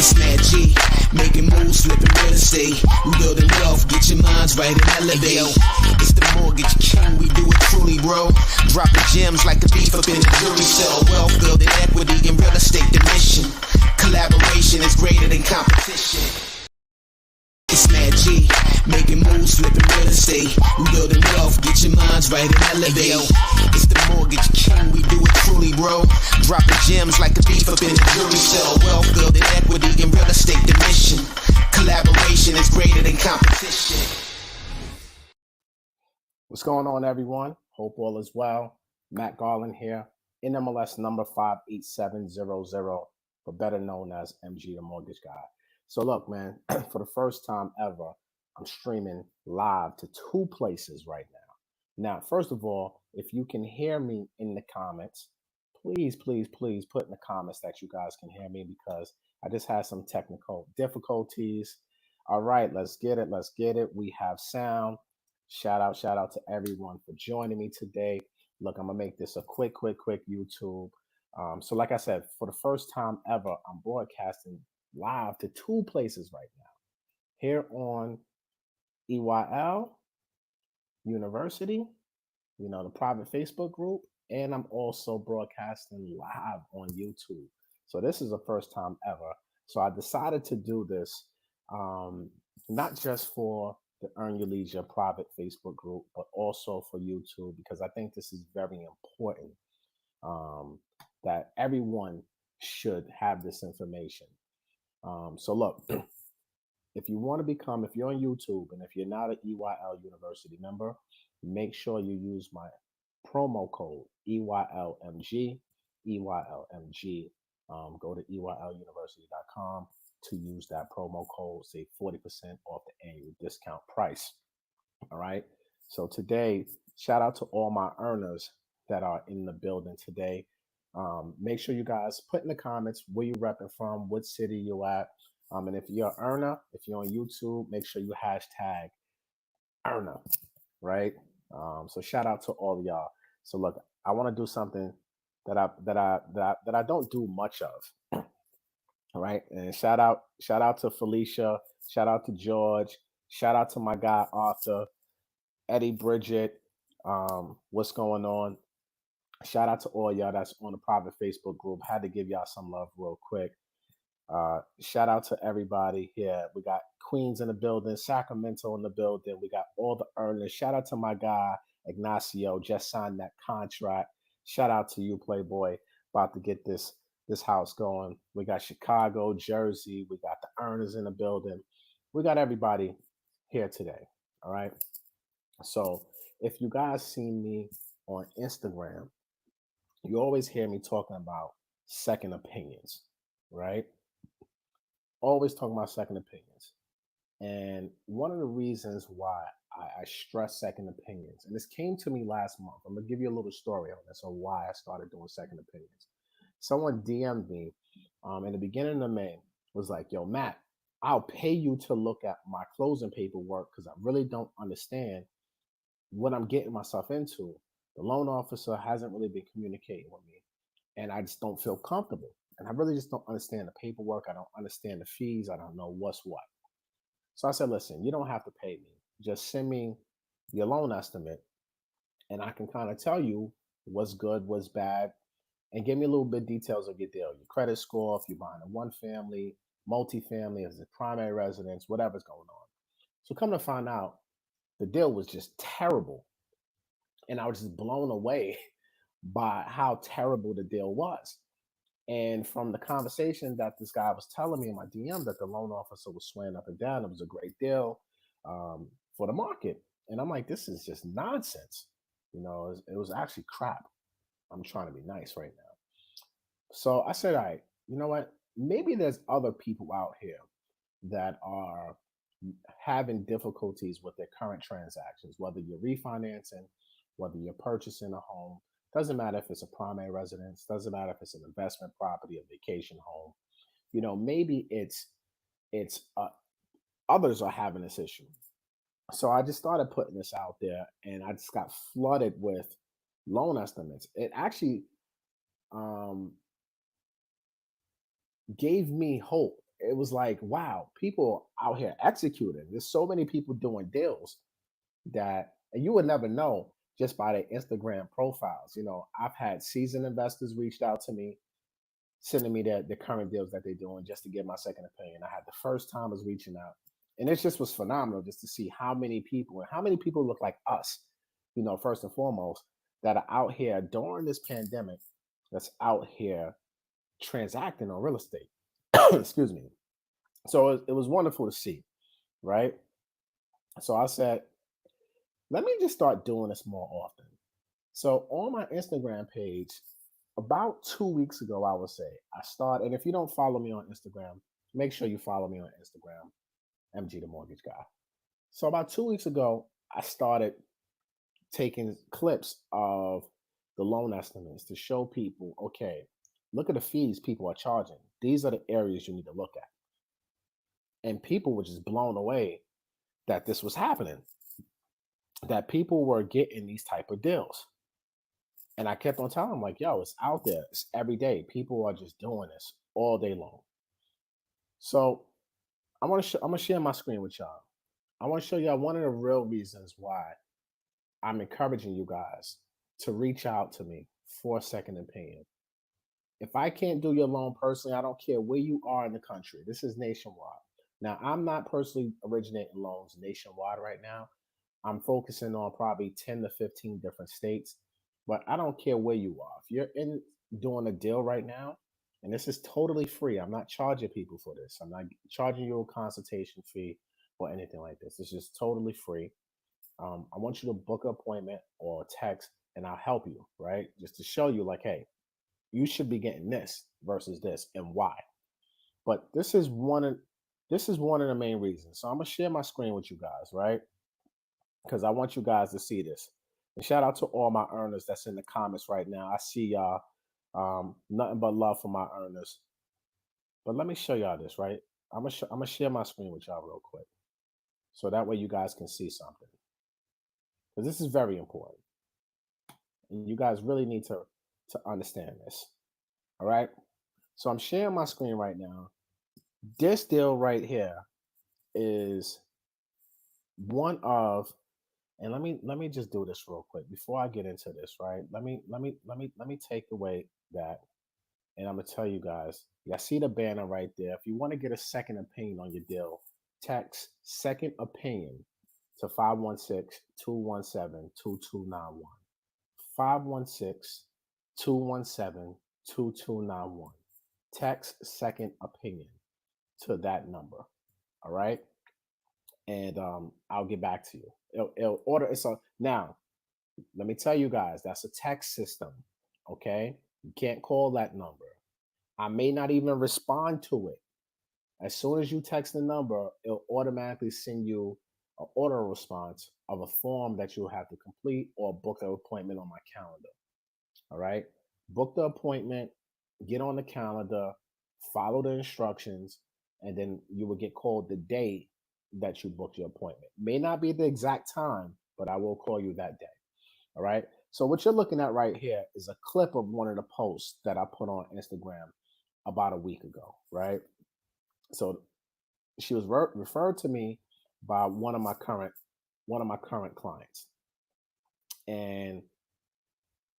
It's Mad G, making moves, flipping real estate. We building wealth, get your minds right and elevate. It's the Mortgage King, we do it truly, bro. Dropping gems like a thief up in the jewelry cell. Wealth building equity in real estate, the mission. Collaboration is greater than competition. It's Mad G, making moves, flipping real estate. We building wealth, get your minds right and elevate. It's the Mortgage King, we do it truly, bro. Dropping gems like a thief up in the jewelry cell. Wealth building equity in real estate, the mission. Collaboration is greater than competition. What's going on, everyone? Hope all is well. Matt Garland here, NMLS number 58700, but better known as MG the Mortgage Guy. So look, man, for the first time ever, I'm streaming live to 2 places right now. Now, first of all, if you can hear me in the comments, please put in the comments that you guys can hear me, because I just had some technical difficulties. All right, let's get it. We have sound. Shout out to everyone for joining me today. Look, I'm gonna make this a quick YouTube. So like I said, for the first time ever, I'm broadcasting live to 2 places right now. Here on EYL University, the private Facebook group, and I'm also broadcasting live on YouTube. So this is the first time ever. So I decided to do this, not just for the Earn Your Leisure private Facebook group, but also for YouTube, because I think this is very important, that everyone should have this information. So look, if you want to become, if you're on YouTube and if you're not an EYL University member, make sure you use my promo code EYLMG. Go to EYLUniversity.com to use that promo code, save 40% off the annual discount price. All right. So today, shout out to all my earners that are in the building today. Make sure you guys put in the comments where you repping from, what city you at. And if you're an earner, if you're on YouTube, make sure you hashtag earner, right? So shout out to all of y'all. So look, I want to do something that I don't do much of. All right. And shout out to Felicia, shout out to George, shout out to my guy Arthur, Eddie, Bridget. What's going on? Shout out to all y'all that's on the private Facebook group. Had to give y'all some love real quick. Shout out to everybody here. We got Queens in the building, Sacramento in the building. We got all the earners. Shout out to my guy Ignacio, just signed that contract. Shout out to you, Playboy, about to get this house going. We got Chicago, Jersey. We got the earners in the building. We got everybody here today. All right. So if you guys see me on Instagram, you always hear me talking about second opinions, right? Always talking about second opinions. And one of the reasons why I stress second opinions, and this came to me last month. I'm gonna give you a little story on this, on why I started doing second opinions. Someone DM'd me in the beginning of May, was like, yo, Matt, I'll pay you to look at my closing paperwork because I really don't understand what I'm getting myself into. The loan officer hasn't really been communicating with me, and I just don't feel comfortable. And I really just don't understand the paperwork. I don't understand the fees. I don't know what's what. So I said, listen, you don't have to pay me. Just send me your loan estimate, and I can kind of tell you what's good, what's bad, and give me a little bit details of your deal, your credit score, if you're buying a one family, multifamily, as a primary residence, whatever's going on. So come to find out, the deal was just terrible. And I was just blown away by how terrible the deal was. And from the conversation that this guy was telling me in my DM, that the loan officer was swearing up and down, it was a great deal for the market. And I'm like, this is just nonsense. It was actually crap. I'm trying to be nice right now. So I said, all right, you know what? Maybe there's other people out here that are having difficulties with their current transactions, whether you're refinancing, whether you're purchasing a home. Doesn't matter if it's a primary residence, doesn't matter if it's an investment property, a vacation home. Maybe it's others are having this issue. So I just started putting this out there, and I just got flooded with loan estimates. It actually gave me hope it was like, wow, people out here executing. There's so many people doing deals that, and you would never know just by their Instagram profiles. I've had seasoned investors reached out to me, sending me the current deals that they're doing just to get my second opinion. I had the first timers reaching out, and it just was phenomenal just to see how many people and how many people look like us, first and foremost, that are out here during this pandemic, that's out here transacting on real estate. Excuse me. So it was wonderful to see, right? So I said, let me just start doing this more often. So on my Instagram page, about 2 weeks ago, I would say, I started, and if you don't follow me on Instagram, make sure you follow me on Instagram, MG the Mortgage Guy. So about 2 weeks ago, I started taking clips of the loan estimates to show people, okay, look at the fees people are charging. These are the areas you need to look at. And people were just blown away that this was happening, that people were getting these type of deals. And I kept on telling them, like, yo, it's out there. It's every day. People are just doing this all day long. So I'm gonna share my screen with y'all. I want to show y'all one of the real reasons why I'm encouraging you guys to reach out to me for a second opinion. If I can't do your loan personally, I don't care where you are in the country. This is nationwide. Now, I'm not personally originating loans nationwide right now. I'm focusing on probably 10 to 15 different states, but I don't care where you are. If you're in doing a deal right now, and this is totally free, I'm not charging people for this. I'm not charging you a consultation fee or anything like this. It's just totally free. I want you to book an appointment or text, and I'll help you, right? Just to show you, like, hey, you should be getting this versus this, and why. But this is one of the main reasons. So I'm gonna share my screen with you guys, right? Because I want you guys to see this. And shout out to all my earners that's in the comments right now. I see y'all. Nothing but love for my earners. But let me show y'all this, right? I'm gonna share my screen with y'all real quick, so that way you guys can see something. Because this is very important, and you guys really need to understand this. All right. So I'm sharing my screen right now. This deal right here is one of, and let me just do this real quick before I get into this, right? Let me take away that, and I'm gonna tell you guys. Yeah, see the banner right there. If you want to get a second opinion on your deal, text second opinion to 516-217-2291. 516-217-2291. Text second opinion to that number. All right. And I'll get back to you. It'll order it. So now, let me tell you guys, that's a text system. Okay. You can't call that number. I may not even respond to it. As soon as you text the number, it'll automatically send you an auto response of a form that you'll have to complete or book an appointment on my calendar. All right. Book the appointment, get on the calendar, follow the instructions, and then you will get called the day that you booked your appointment. May not be the exact time, but I will call you that day. All right. So what you're looking at right here is a clip of one of the posts that I put on Instagram about a week ago. Right. So she was referred to me by one of my current clients, and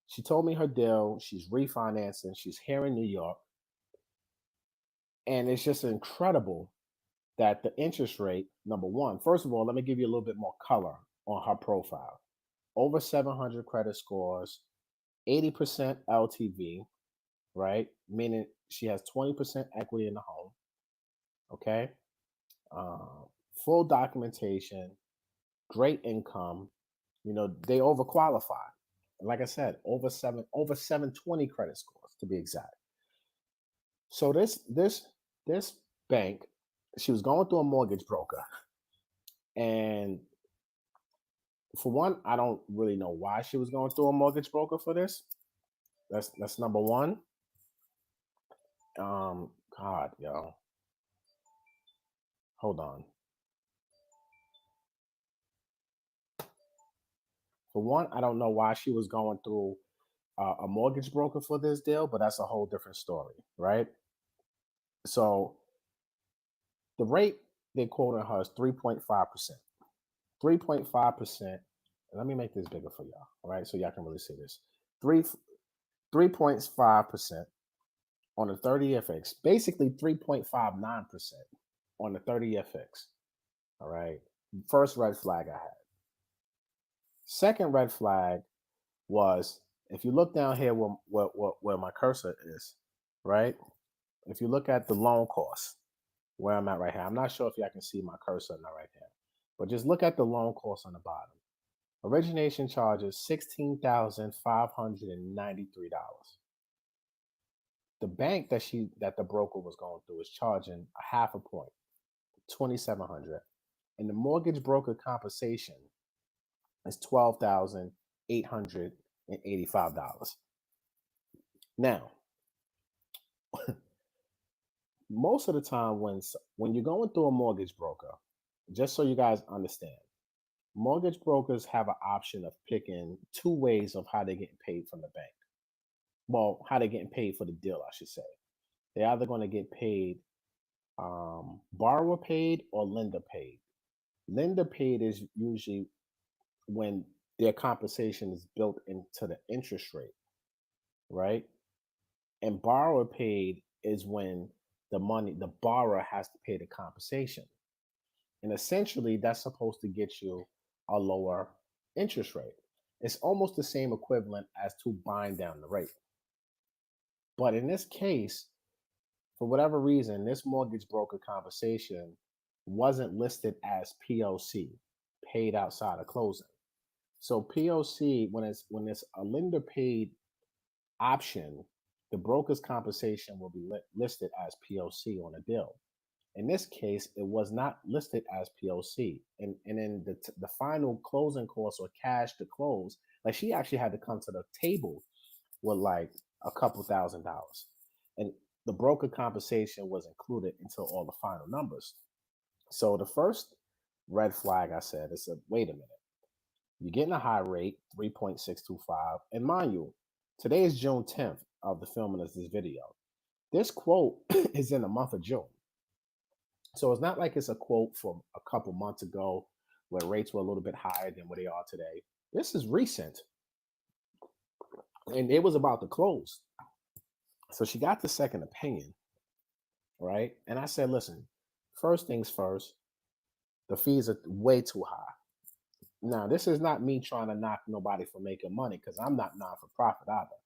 she told me her deal. She's refinancing. She's here in New York, and it's just incredible that the interest rate, number one, first of all, let me give you a little bit more color on her profile. Over 700 credit scores, 80% LTV, right? Meaning she has 20% equity in the home. Okay. Uh, Full documentation, great income. They overqualify. Like I said, over 720 credit scores to be exact. So this bank, she was going through a mortgage broker, and for one, I don't really know why she was going through a mortgage broker for this. That's number one. God, yo, hold on. For one, I don't know why she was going through a mortgage broker for this deal, but that's a whole different story, right? So The rate they're quoting her is 3.5%. 3.5%. Let me make this bigger for y'all, all right? So y'all can really see this. 3.5% on the 30-year fix, basically 3.59% on the 30-year fix. All right. First red flag I had. Second red flag was if you look down here where my cursor is, right? If you look at the loan cost, where I'm at right here, I'm not sure if y'all can see my cursor or not right here, but just look at the loan cost on the bottom. Origination charges $16,593. The bank that the broker was going through is charging a half a point, $2,700, and the mortgage broker compensation is $12,885. Now, most of the time when you're going through a mortgage broker, just so you guys understand, mortgage brokers have an option of picking two ways of how they're getting paid from the bank. Well, how they're getting paid for the deal, I should say. They're either going to get paid borrower paid or lender paid. Lender paid is usually when their compensation is built into the interest rate, right? And borrower paid is when the borrower has to pay the compensation. And essentially, that's supposed to get you a lower interest rate. It's almost the same equivalent as to buying down the rate. But in this case, for whatever reason, this mortgage broker compensation wasn't listed as POC, paid outside of closing. So POC, when it's a lender paid option, the broker's compensation will be listed as POC on a deal. In this case, it was not listed as POC. And in the final closing costs or cash to close, like she actually had to come to the table with like a couple $1,000. And the broker compensation was included into all the final numbers. So the first red flag I said is, wait a minute. You're getting a high rate, 3.625. And mind you, today is June 10th of the filming of this video. This quote is in the month of June. So it's not like it's a quote from a couple months ago where rates were a little bit higher than what they are today. This is recent. And it was about to close. So she got the second opinion, right? And I said, listen, first things first, the fees are way too high. Now, this is not me trying to knock nobody for making money because I'm not non-for-profit either.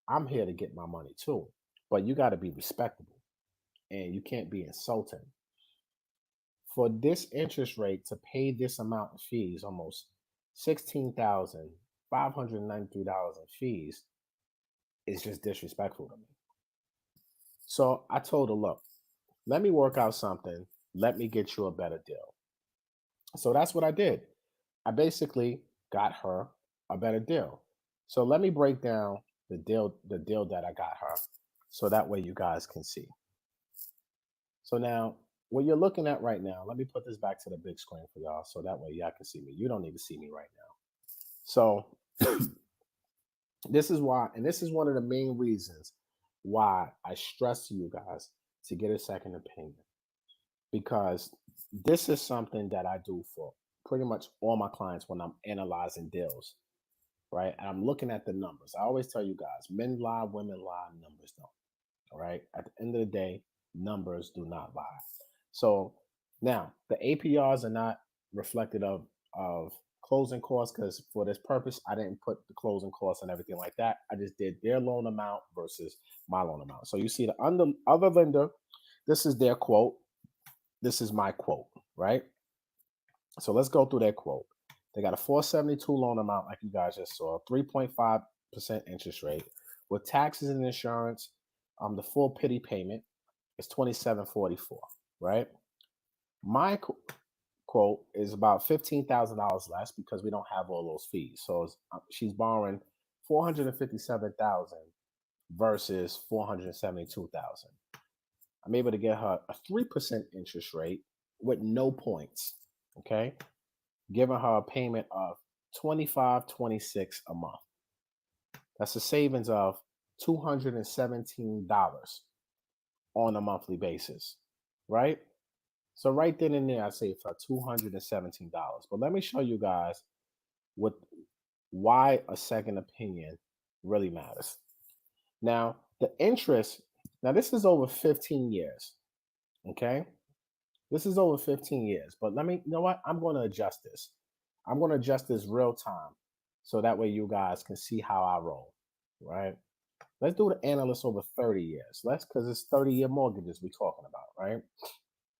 I'm here to get my money too. But you got to be respectable and you can't be insulting. For this interest rate to pay this amount of fees, almost $16,593 in fees, is just disrespectful to me. So I told her, look, let me work out something. Let me get you a better deal. So that's what I did. I basically got her a better deal. So let me break down the deal that I got her so that way you guys can see. So now what you're looking at right now, let me put this back to the big screen for y'all so that way y'all can see me. You don't need to see me right now. So this is why, and this is one of the main reasons why I stress to you guys to get a second opinion, because this is something that I do for pretty much all my clients when I'm analyzing deals, right? And I'm looking at the numbers. I always tell you guys, men lie, women lie, numbers don't, all right? At the end of the day, numbers do not lie. So now the APRs are not reflected of closing costs because for this purpose, I didn't put the closing costs and everything like that. I just did their loan amount versus my loan amount. So you see the other lender, this is their quote. This is my quote, right? So let's go through their quote. They got a 472 loan amount, like you guys just saw, 3.5% interest rate with taxes and insurance. The full pity payment is $2,744, right? My quote is about $15,000 less because we don't have all those fees. So she's borrowing $457,000 versus $472,000. I'm able to get her a 3% interest rate with no points. Okay, giving her a payment of $25.26 a month. That's a savings of $217 on a monthly basis, right? So right then and there, I saved her $217. But let me show you guys what why a second opinion really matters. Now, the interest, now this is over 15 years. Okay. This is over 15 years. But you know what? I'm going to adjust this. I'm going to adjust this real time so that way you guys can see how I roll. Right. Let's do the analyst over 30 years. Because it's 30-year mortgages we're talking about, right?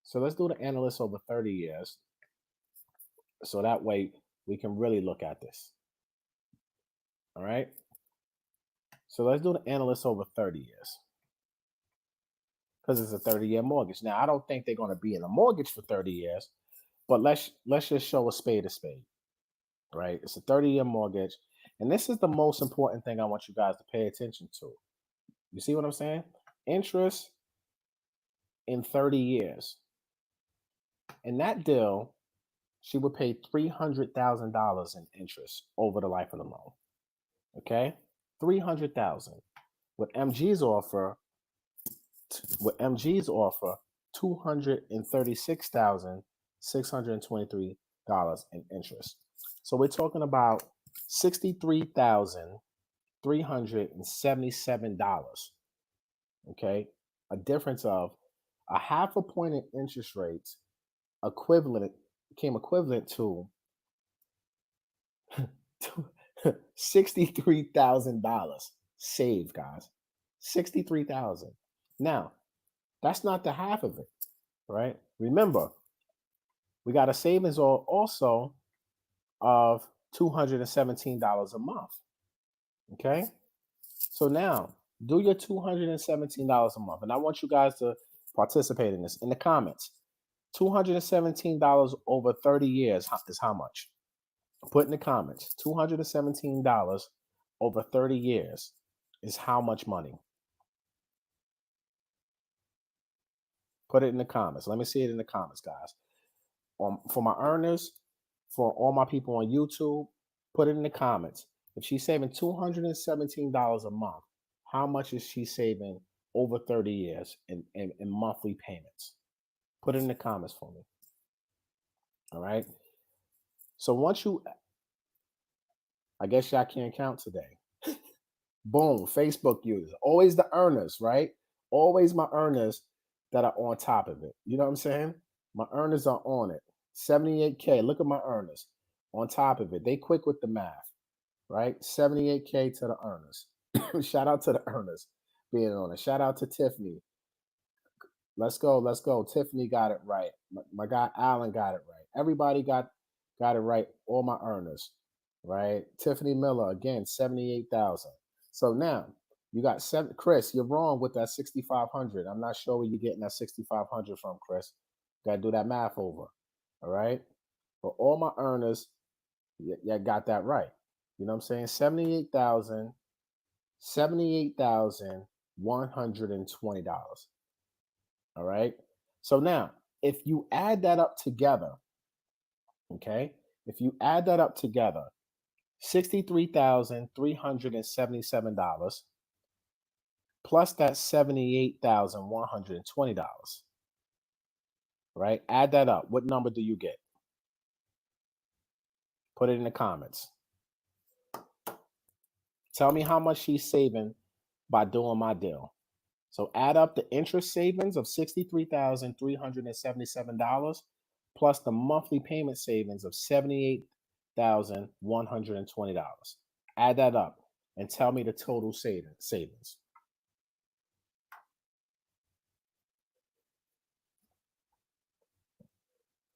So let's do the analyst over 30 years. So that way we can really look at this. All right. So let's do the analyst over 30 years. Because it's a 30-year mortgage. Now, I don't think they're going to be in a mortgage for 30 years, but let's just show a spade, right? It's a 30-year mortgage. And this is the most important thing I want you guys to pay attention to. You see what I'm saying? Interest in 30 years. In that deal, she would pay $300,000 in interest over the life of the loan. Okay? $300,000. With MG's offer, $236,623 in interest. So we're talking about $63,377. Okay, a difference of a half a point in interest rates became equivalent to $63,000 saved, guys. $63,000. Now, that's not the half of it, right? Remember, we got a savings also of $217 a month. Okay? So now, do your $217 a month. And I want you guys to participate in this in the comments. $217 over 30 years is how much? Put in the comments. $217 over 30 years is how much money? Put it in the comments. Let me see it in the comments, guys. For my earners, for all my people on YouTube, put it in the comments. If she's saving $217 a month, how much is she saving over 30 years in monthly payments? Put it in the comments for me. All right. So once I guess y'all can't count today. Boom, Facebook users. Always the earners, right? Always my earners that are on top of it. You know what I'm saying? My earners are on it. 78K. Look at my earners on top of it. They quick with the math, right? 78K to the earners. Shout out to the earners being on it. Shout out to Tiffany. Let's go. Let's go. Tiffany got it right. My guy Alan got it right. Everybody got it right. All my earners, right? Tiffany Miller, again, 78,000. So now you got Chris, you're wrong with that 6,500. I'm not sure where you're getting that 6,500 from, Chris. Got to do that math over. All right. For all my earners, you got that right. You know what I'm saying? $78,120. All right. So now, if you add that up together, okay, if you add that up together, $63,377 plus that $78,120, right? Add that up. What number do you get? Put it in the comments. Tell me how much she's saving by doing my deal. So add up the interest savings of $63,377 plus the monthly payment savings of $78,120. Add that up and tell me the total savings.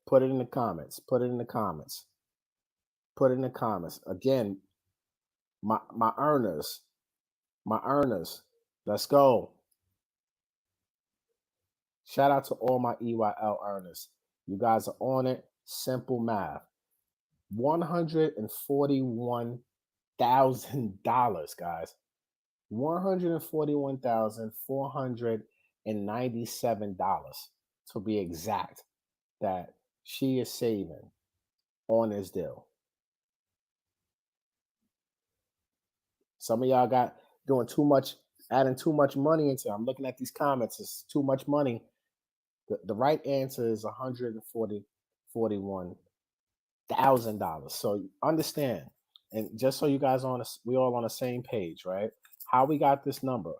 Put it in the comments. Put it in the comments. Put it in the comments. Again, my earners. Let's go. Shout out to all my EYL earners. You guys are on it. Simple math. $141,000, guys. $141,497 to be exact that she is saving on this deal. Some of y'all got doing too much, adding too much money into it. I'm looking at these comments. It's too much money. The right answer is $141,000. So understand, and just so you guys we all on the same page, right? How we got this number,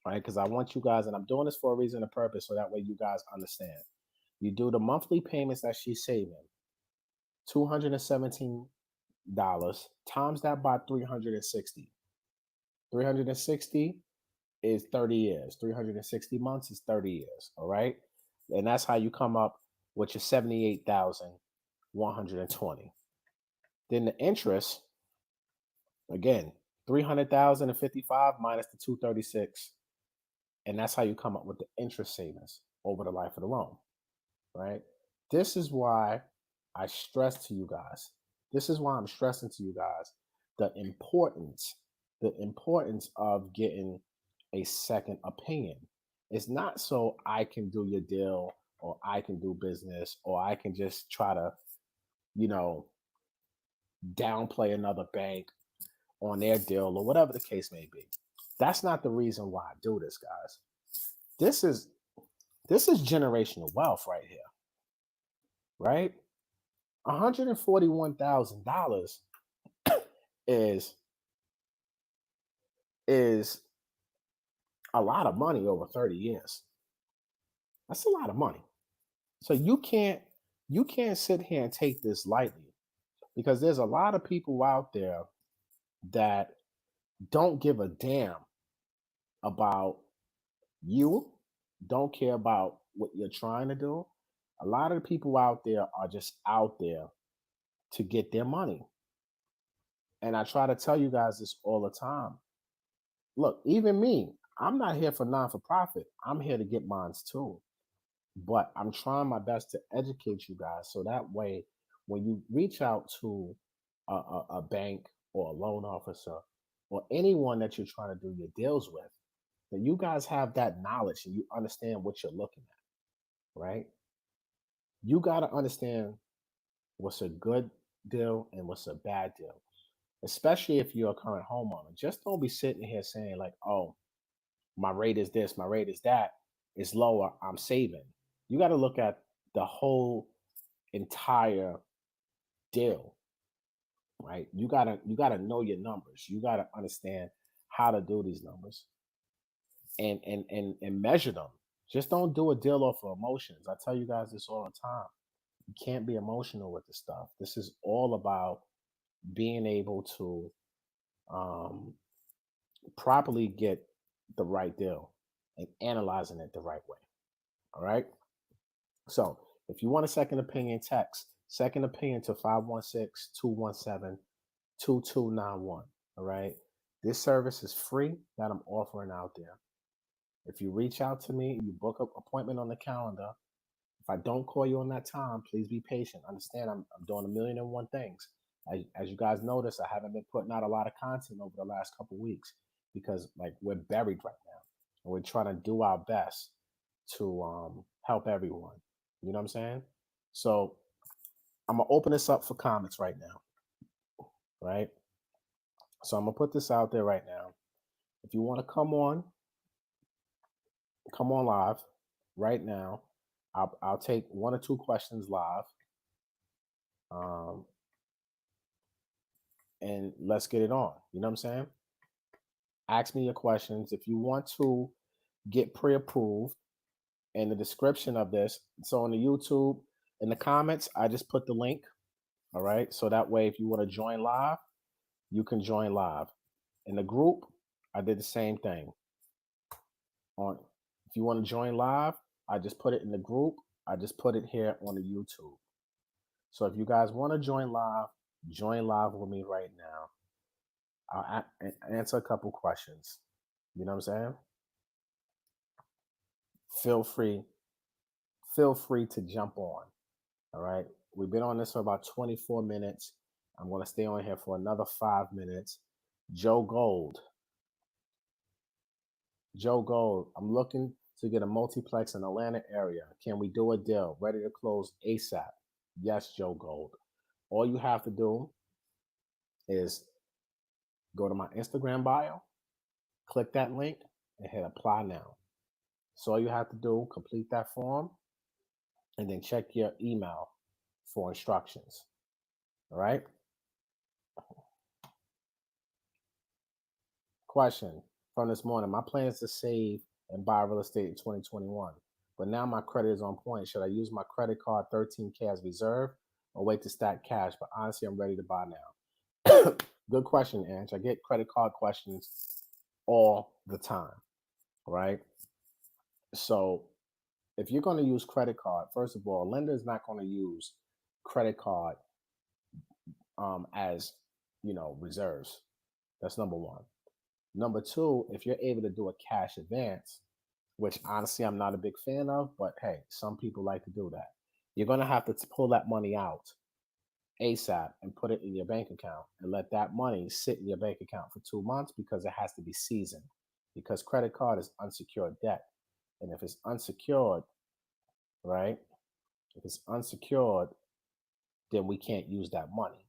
right? Because I want you guys, and I'm doing this for a reason and purpose, so that way you guys understand. You do the monthly payments that she's saving, $217 times that by 360. 360 is 30 years. 360 months is 30 years. All right. And that's how you come up with your 78,120. Then the interest, again, 300,055 minus the 236. And that's how you come up with the interest savings over the life of the loan. Right. This is why I stress to you guys. This is why I'm stressing to you guys the importance of getting a second opinion. It's not so I can do your deal or I can do business or I can just try to, downplay another bank on their deal or whatever the case may be. That's not the reason why I do this, guys. This is generational wealth right here. Right? $141,000 is a lot of money over 30 years. That's a lot of money. So you can't sit here and take this lightly, because there's a lot of people out there that don't give a damn about you, don't care about what you're trying to do. A lot of the people out there are just out there to get their money. And I try to tell you guys this all the time. Look, even me, I'm not here for non-for-profit. I'm here to get mines too. But I'm trying my best to educate you guys so that way when you reach out to a bank or a loan officer or anyone that you're trying to do your deals with, that you guys have that knowledge and you understand what you're looking at, right? You got to understand what's a good deal and what's a bad deal, especially if you're a current homeowner. Just don't be sitting here saying like, oh, my rate is this, my rate is that, it's lower, I'm saving. You got to look at the whole entire deal, right? You gotta know your numbers. You gotta understand how to do these numbers and measure them. Just don't do a deal off of emotions. I tell you guys this all the time. You can't be emotional with this stuff. This is all about being able to properly get the right deal and analyzing it the right way. All right. So if you want a second opinion, text second opinion to 516-217-2291. All right. This service is free that I'm offering out there. If you reach out to me, you book an appointment on the calendar. If I don't call you on that time, please be patient. Understand I'm doing 1,000,001 things. As you guys notice, I haven't been putting out a lot of content over the last couple of weeks because like we're buried right now. And we're trying to do our best to help everyone. You know what I'm saying? So I'm going to open this up for comments right now. Right? So I'm going to put this out there right now. If you want to come on live right now. I'll take 1 or 2 questions live. And let's get it on. You know what I'm saying? Ask me your questions. If you want to get pre-approved, in the description of this, so on the YouTube, in the comments, I just put the link. All right. So that way, if you want to join live, you can join live. In the group, I did the same thing. If you want to join live, I just put it in the group. I just put it here on the YouTube. So if you guys want to join live with me right now. I'll answer a couple questions. You know what I'm saying? Feel free to jump on. All right. We've been on this for about 24 minutes. I'm going to stay on here for another 5 minutes. Joe Gold, I'm looking to get a multiplex in Atlanta area. Can we do a deal? Ready to close ASAP. Yes, Joe Gold. All you have to do is go to my Instagram bio, click that link, and hit apply now. So all you have to do, complete that form, and then check your email for instructions. All right. Question from this morning. My plan is to save and buy real estate in 2021, but now my credit is on point. Should I use my credit card 13K as reserve or wait to stack cash? But honestly, I'm ready to buy now. Good question, Ange. I get credit card questions all the time, right? So if you're going to use credit card, first of all, a lender is not going to use credit card as reserves. That's number one. Number two, if you're able to do a cash advance, which honestly I'm not a big fan of, but hey, some people like to do that. You're going to have to pull that money out ASAP and put it in your bank account and let that money sit in your bank account for 2 months because it has to be seasoned. Because credit card is unsecured debt. And if it's unsecured, right? If it's unsecured, then we can't use that money.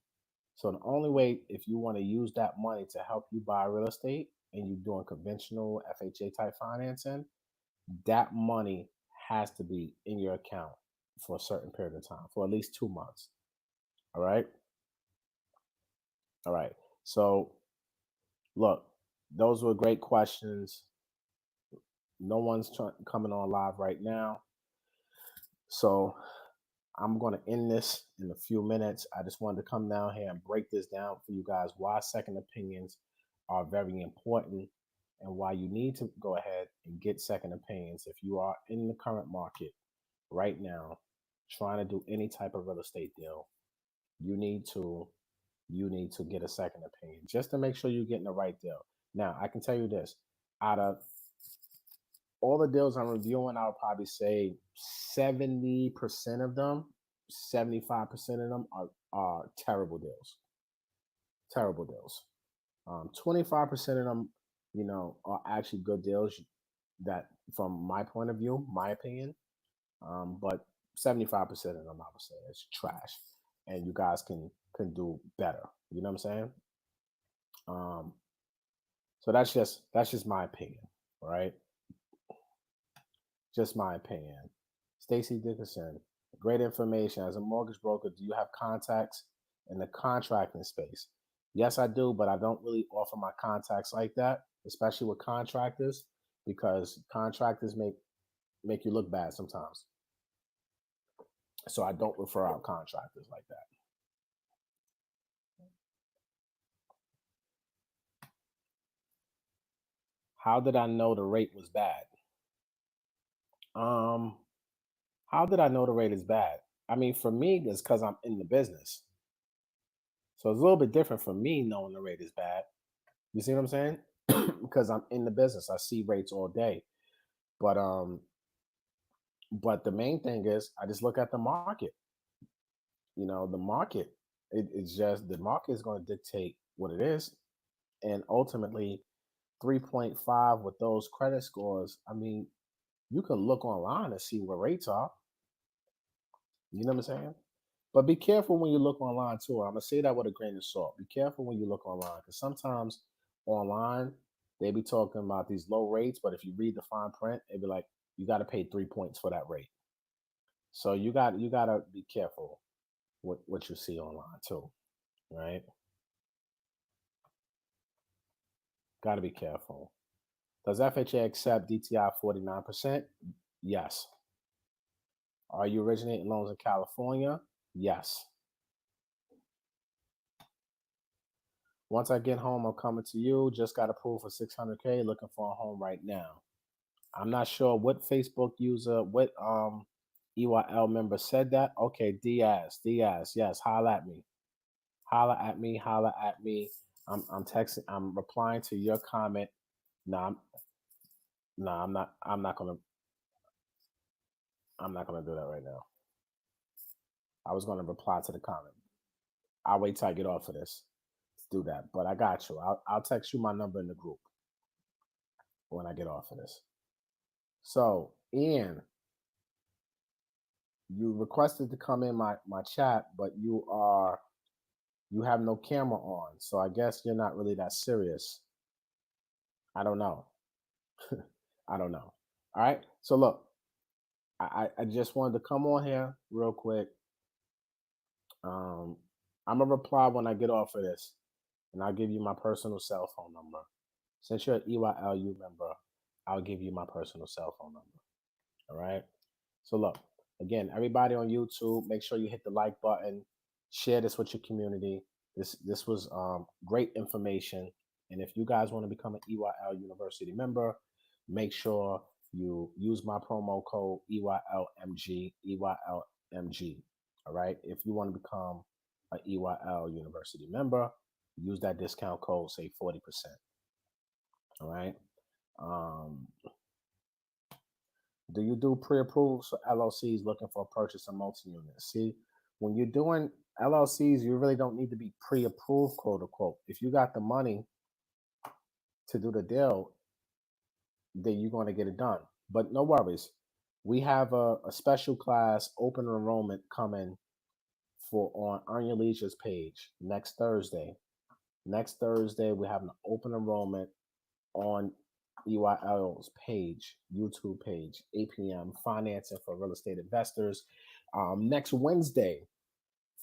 So the only way, if you want to use that money to help you buy real estate and you're doing conventional FHA type financing, that money has to be in your account for a certain period of time, for at least 2 months. All right. All right. So look, those were great questions. No one's coming on live right now. So I'm going to end this in a few minutes. I just wanted to come down here and break this down for you guys, why second opinions are very important and why you need to go ahead and get second opinions if you are in the current market right now trying to do any type of real estate deal. You need to get a second opinion just to make sure you're getting the right deal. Now, I can tell you this, out of all the deals I'm reviewing, I'll probably say 70% of them, 75% of them are terrible deals. Terrible deals. 25% of them, are actually good deals that, from my point of view, my opinion. But 75% of them, I would say, is trash, and you guys can do better. You know what I'm saying? So that's just my opinion, right? Just my opinion. Stacy Dickerson, great information. As a mortgage broker, do you have contacts in the contracting space? Yes, I do, but I don't really offer my contacts like that, especially with contractors, because contractors make you look bad sometimes. So I don't refer out contractors like that. How did I know the rate was bad? How did I know the rate is bad? I mean, for me, it's because I'm in the business. So it's a little bit different for me knowing the rate is bad. You see what I'm saying? Because I'm in the business. I see rates all day. But the main thing is I just look at the market. The market, it's just the market is going to dictate what it is. And ultimately 3.5 with those credit scores, I mean, you can look online and see what rates are. You know what I'm saying? But be careful when you look online too. I'm gonna say that with a grain of salt. Be careful when you look online because sometimes online they be talking about these low rates, but if you read the fine print, it'd be like you got to pay 3 points for that rate. So you gotta be careful with what you see online too, right? Got to be careful. Does FHA accept DTI 49%? Yes. Are you originating loans in California? Yes. Once I get home, I'm coming to you. Just got approved for 600K. Looking for a home right now. I'm not sure what Facebook user, what EYL member said that. Okay, Diaz, yes, holla at me. Holla at me, holla at me. I'm texting, I'm replying to your comment. No, I'm not gonna do that right now. I was gonna reply to the comment. I'll wait till I get off of this to do that. But I got you. I'll text you my number in the group when I get off of this. So, Ian, you requested to come in my chat, but you have no camera on. So I guess you're not really that serious. I don't know. I don't know. All right. So look, I just wanted to come on here real quick. Um, I'm gonna reply when I get off of this, and I'll give you my personal cell phone number. Since you're an EYLU member, I'll give you my personal cell phone number. All right. So look, again, everybody on YouTube, make sure you hit the like button, share this with your community. This was great information. And if you guys want to become an EYL University member, make sure you use my promo code EYLMG, EYLMG. All right. If you want to become an EYL University member, use that discount code, say 40%. All right. Um, Do you do pre-approvals for LLCs looking for a purchase of multi-units? See, when you're doing LLCs, you really don't need to be pre-approved, quote unquote. If you got the money to do the deal, then you're going to get it done. But no worries. We have a special class open enrollment coming for on Earn Your Leisure's page next Thursday. Next Thursday, we have an open enrollment on EYL's page, YouTube page, 8 p.m. Financing for real estate investors. Next Wednesday,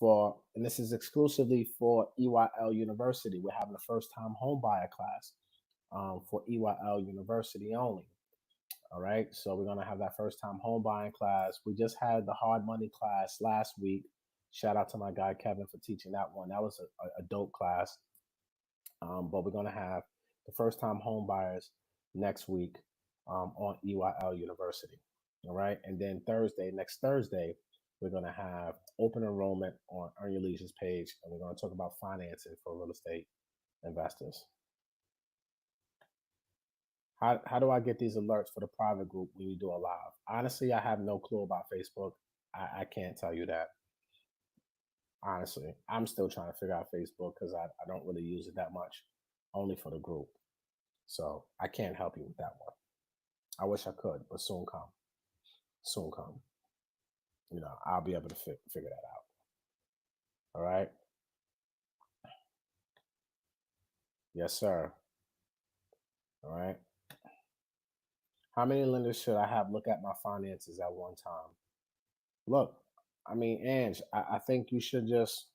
and this is exclusively for EYL University. We're having a first-time home buyer class for EYL University only. All right, so we're gonna have that first-time home buying class. We just had the hard money class last week. Shout out to my guy Kevin for teaching that one. That was a dope class. But we're gonna have the first-time home buyers next week on EYL University. All right. And then next Thursday, we're going to have open enrollment on Earn Your Leisure's page. And we're going to talk about financing for real estate investors. How do I get these alerts for the private group when you do a live? Honestly, I have no clue about Facebook. I can't tell you that. Honestly, I'm still trying to figure out Facebook because I don't really use it that much, only for the group. So I can't help you with that one. I wish I could, but soon come. Soon come. You know, I'll be able to figure that out. All right. Yes, sir. All right. How many lenders should I have look at my finances at one time? Look, I mean, Ange, I think you should just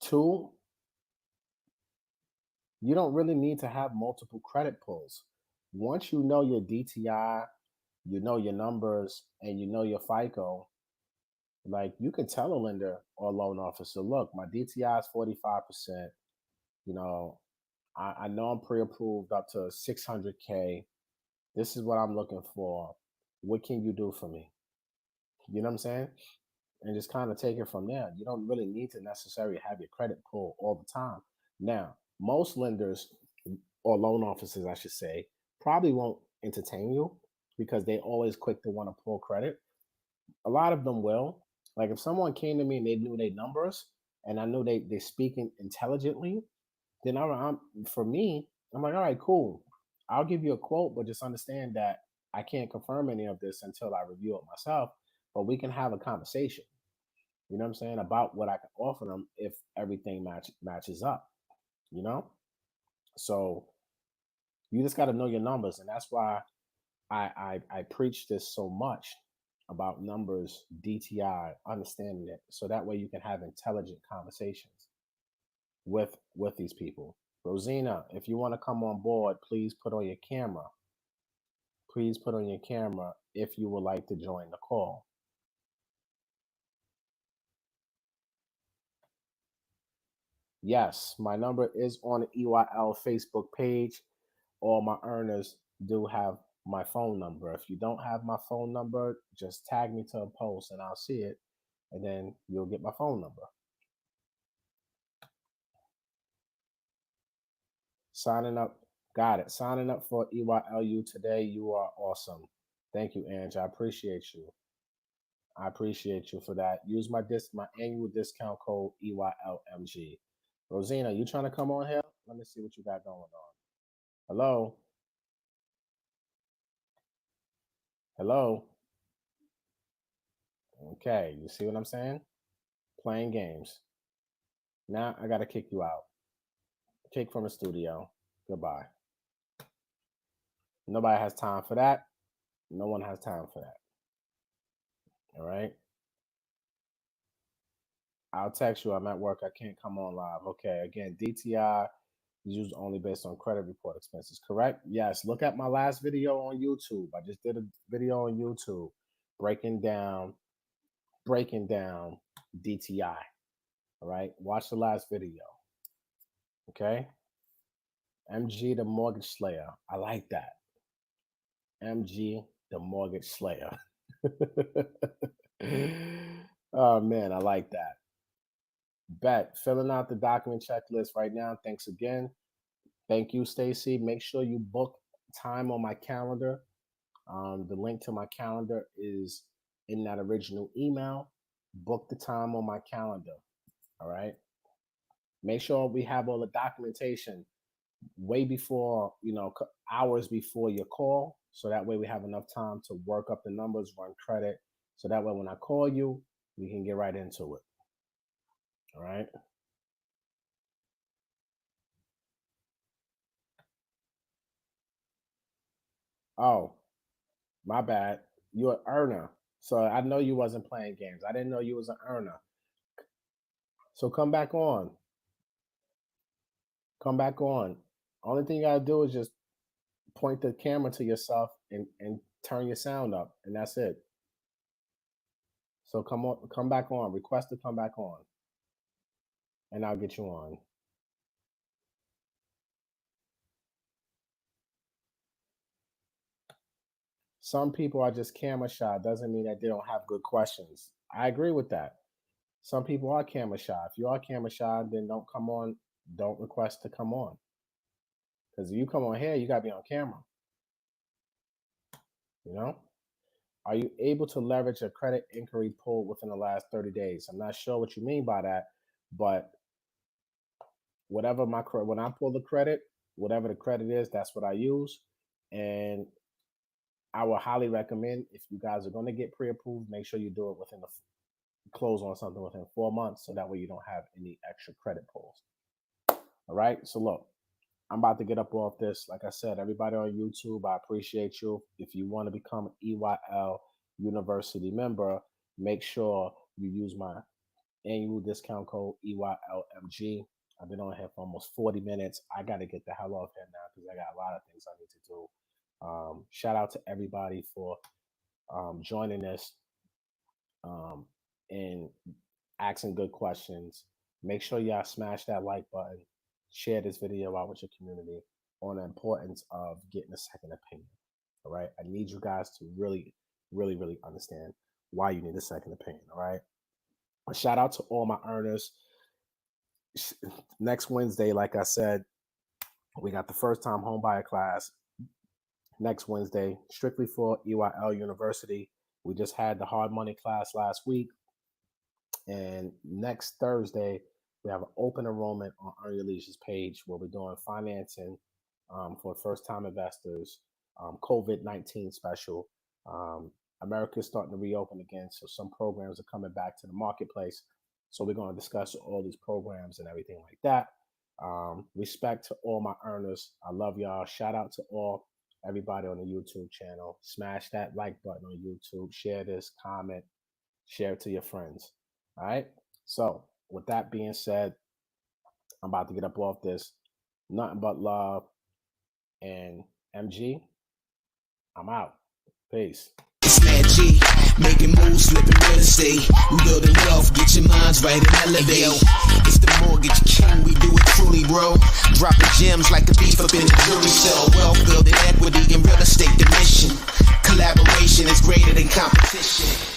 two. You don't really need to have multiple credit pulls. Once you know your DTI, you know your numbers, and you know your FICO, like you can tell a lender or a loan officer, look, my DTI is 45%. You know, I know I'm pre-approved up to 600K. This is what I'm looking for. What can you do for me? You know what I'm saying? And just kind of take it from there. You don't really need to necessarily have your credit pull all the time. Now, most lenders or loan officers, I should say, probably won't entertain you because they always quick to want to pull credit. A lot of them will. Like if someone came to me and they knew their numbers and I knew they speaking intelligently, then for me, I'm like, all right, cool. I'll give you a quote, but just understand that I can't confirm any of this until I review it myself. But we can have a conversation, you know what I'm saying, about what I can offer them if everything matches up, you know? So you just got to know your numbers. And that's why I preach this so much about numbers, DTI, understanding it. So that way you can have intelligent conversations with these people. Rosina, if you want to come on board, please put on your camera. Please put on your camera if you would like to join the call. Yes, my number is on the EYL Facebook page. All my earners do have my phone number. If you don't have my phone number, just tag me to a post and I'll see it, and then you'll get my phone number. Signing up, got it. Signing up for EYLU today. You are awesome. Thank you, Ange. I appreciate you. I appreciate you for that. Use my annual discount code EYLMG. Rosina, you trying to come on here? Let me see what you got going on. Hello? Hello? Okay, you see what I'm saying? Playing games. Now I got to kick you out. Kick from the studio. Goodbye. Nobody has time for that. No one has time for that. All right. I'll text you. I'm at work. I can't come on live. Okay. Again, DTI is used only based on credit report expenses. Correct? Yes. Look at my last video on YouTube. I just did a video on YouTube breaking down DTI. All right. Watch the last video. Okay. MG the Mortgage Slayer. I like that. MG the Mortgage Slayer. Oh man, I like that. Bet. Filling out the document checklist right now. Thanks again. Thank you, Stacy. Make sure you book time on my calendar. The link to my calendar is in that original email. Book the time on my calendar. All right. Make sure we have all the documentation way before, hours before your call. So that way we have enough time to work up the numbers, run credit. So that way when I call you, we can get right into it. All right. Oh, my bad. You're an earner. So I know you wasn't playing games. I didn't know you was an earner. So come back on. Come back on. Only thing you gotta do is just point the camera to yourself and turn your sound up, and that's it. So come back on. Request to come back on, and I'll get you on. Some people are just camera shy. Doesn't mean that they don't have good questions. I agree with that. Some people are camera shy. If you are camera shy, then don't come on. Don't request to come on. Because if you come on here, you got to be on camera. Are you able to leverage a credit inquiry pull within the last 30 days? I'm not sure what you mean by that, but when I pull the credit, whatever the credit is, that's what I use. And I will highly recommend, if you guys are going to get pre-approved, make sure you do it within close on something within 4 months, so that way you don't have any extra credit pulls. All right. So look, I'm about to get up off this. Like I said, everybody on YouTube, I appreciate you. If you want to become an EYL University member, make sure you use my annual discount code EYLMG. I've been on here for almost 40 minutes. I got to get the hell off here now because I got a lot of things I need to do. Shout out to everybody for joining us and asking good questions. Make sure y'all smash that like button. Share this video out with your community on the importance of getting a second opinion. All right. I need you guys to really, really, really understand why you need a second opinion. All right. A shout out to all my earners. Next Wednesday, like I said, we got the first time home buyer class next Wednesday, strictly for EYL University. We just had the hard money class last week. And next Thursday, we have an open enrollment on Earn Your Leisure's page where we're doing financing for first-time investors, COVID-19 special. America's starting to reopen again, so some programs are coming back to the marketplace. So we're going to discuss all these programs and everything like that. Respect to all my earners. I love y'all. Shout out to everybody on the YouTube channel. Smash that like button on YouTube. Share this, comment, share it to your friends. All right? So with that being said, I'm about to get up off this. Nothing but love. And MG, I'm out. Peace. It's Mad G, making moves, slipping real estate. We building wealth, get your minds right and elevate. It's the Mortgage King, we do it truly, bro. Dropping gems like a thief up in the jewelry cell. Wealth building equity in real estate, the mission. Collaboration is greater than competition.